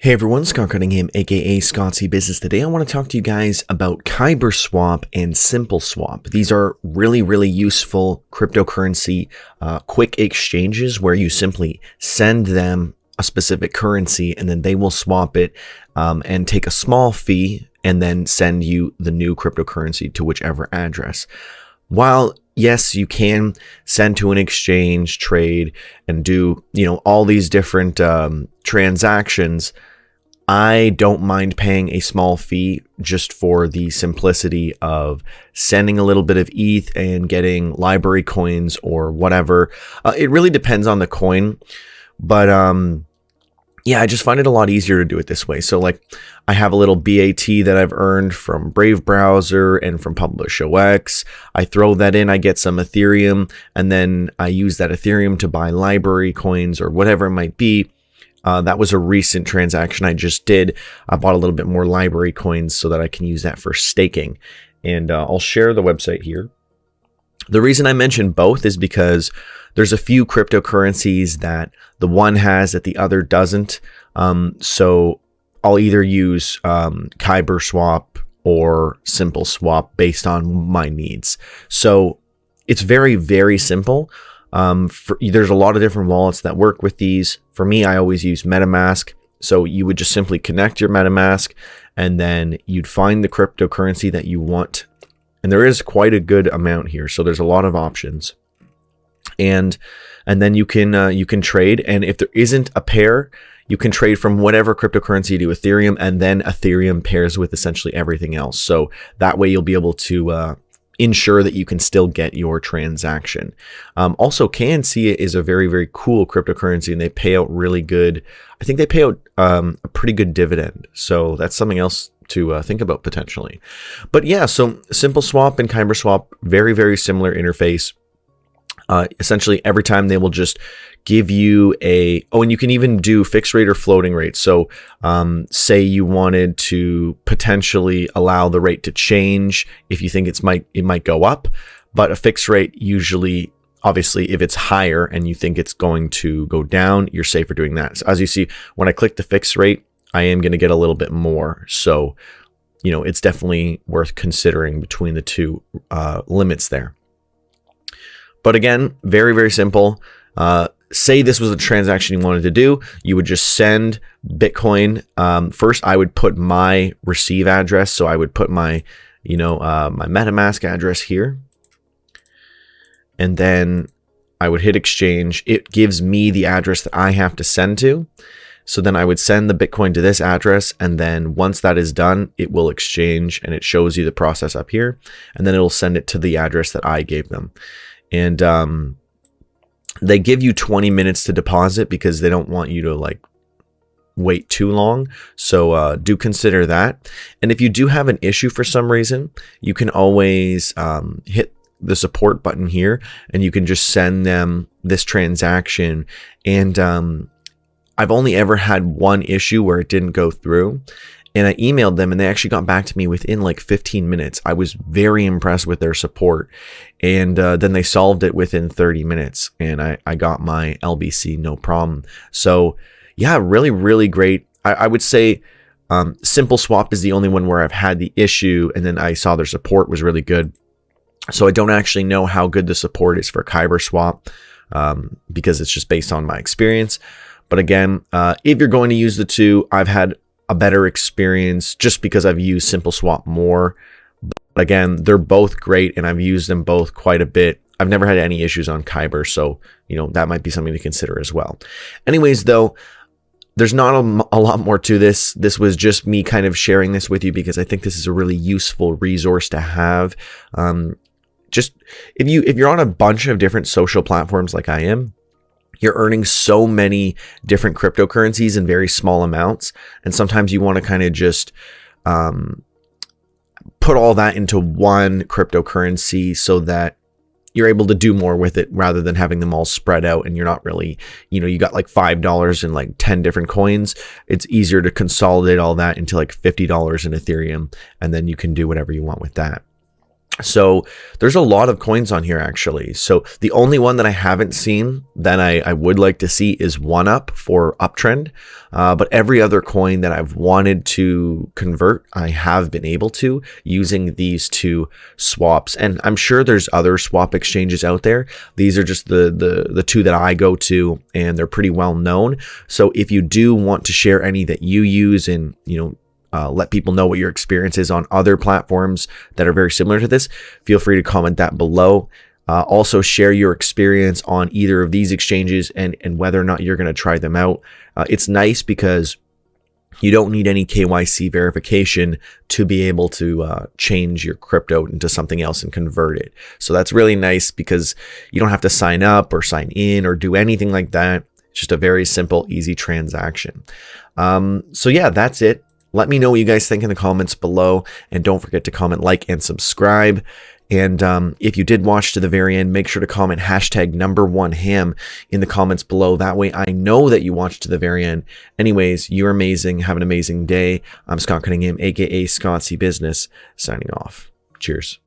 Hey everyone, Scott Cunningham, aka Scottsy Business. Today I want to talk to you guys about Kyber Swap and Simple Swap. These are really useful cryptocurrency quick exchanges where you simply send them a specific currency and then they will swap it and take a small fee and then send you the new cryptocurrency to whichever address. While yes, you can send to an exchange, trade, and do, all these different transactions, I don't mind paying a small fee just for the simplicity of sending a little bit of ETH and getting library coins or whatever. It really depends on the coin, but yeah, I just find it a lot easier to do it this way. So like I have a little BAT that I've earned from Brave Browser and from PublishOX. I throw that in, I get some Ethereum, and then I use that Ethereum to buy library coins or whatever it might be. That was a recent transaction I just did. I bought a little bit more library coins so that I can use that for staking. And I'll share the website here. The reason I mention both is because there's a few cryptocurrencies that the one has that the other doesn't. So I'll either use Kyber Swap or Simple Swap based on my needs. So it's very simple. There's a lot of different wallets that work with these. For me, I always use MetaMask. So you would just simply connect your MetaMask and then you'd find the cryptocurrency that you want. And there is quite a good amount here. So there's a lot of options. And then you can trade. And if there isn't a pair, you can trade from whatever cryptocurrency to Ethereum, and then Ethereum pairs with essentially everything else. So that way you'll be able to ensure that you can still get your transaction. Also, KNC is a very cool cryptocurrency, and they pay out really good. I think they pay out a pretty good dividend. So that's something else to think about potentially. But yeah, so Simple Swap and Kyber Swap, very similar interface. Essentially, every time they will just give you and you can even do fixed rate or floating rate. So say you wanted to potentially allow the rate to change if you think it might go up, but a fixed rate usually, obviously, if it's higher and you think it's going to go down, you're safer doing that. So as you see, when I click the fixed rate, I am going to get a little bit more. So, it's definitely worth considering between the two limits there. But again, very simple. Say this was a transaction you wanted to do, you would just send Bitcoin. First, I would put my receive address. So I would put my, my MetaMask address here. And then I would hit exchange. It gives me the address that I have to send to. So then I would send the Bitcoin to this address. And then once that is done, it will exchange and it shows you the process up here. And then it'll send it to the address that I gave them. And they give you 20 minutes to deposit because they don't want you to wait too long. So do consider that. And if you do have an issue for some reason, you can always hit the support button here and you can just send them this transaction. And I've only ever had one issue where it didn't go through. And I emailed them and they actually got back to me within 15 minutes. I was very impressed with their support. And then they solved it within 30 minutes. And I got my LBC, no problem. So yeah, really great. I would say Simple Swap is the only one where I've had the issue. And then I saw their support was really good. So I don't actually know how good the support is for Kyber Swap because it's just based on my experience. But again, if you're going to use the two, I've had a better experience just because I've used Simple Swap more. But again, they're both great and I've used them both quite a bit. I've never had any issues on Kyber, so that might be something to consider as well. Anyways, though, there's not a lot more to this. This was just me kind of sharing this with you because I think this is a really useful resource to have. Just if you're on a bunch of different social platforms like I am, you're earning so many different cryptocurrencies in very small amounts. And sometimes you want to kind of just put all that into one cryptocurrency so that you're able to do more with it rather than having them all spread out. And you're not really, you got $5 and 10 different coins. It's easier to consolidate all that into $50 in Ethereum. And then you can do whatever you want with that. So there's a lot of coins on here actually. So the only one that I haven't seen that I would like to see is OneUp for uptrend. But every other coin that I've wanted to convert, I have been able to using these two swaps. And I'm sure there's other swap exchanges out there. These are just the two that I go to, and they're pretty well known. So if you do want to share any that you use and, let people know what your experience is on other platforms that are very similar to this, feel free to comment that below. Also share your experience on either of these exchanges and whether or not you're going to try them out. It's nice because you don't need any KYC verification to be able to change your crypto into something else and convert it. So that's really nice because you don't have to sign up or sign in or do anything like that. It's just a very simple, easy transaction. So yeah, that's it. Let me know what you guys think in the comments below, and don't forget to comment, like, and subscribe. And if you did watch to the very end, make sure to comment #1ham in the comments below. That way I know that you watched to the very end. Anyways, you're amazing. Have an amazing day. I'm Scott Cunningham, aka Scott C Business, signing off. Cheers.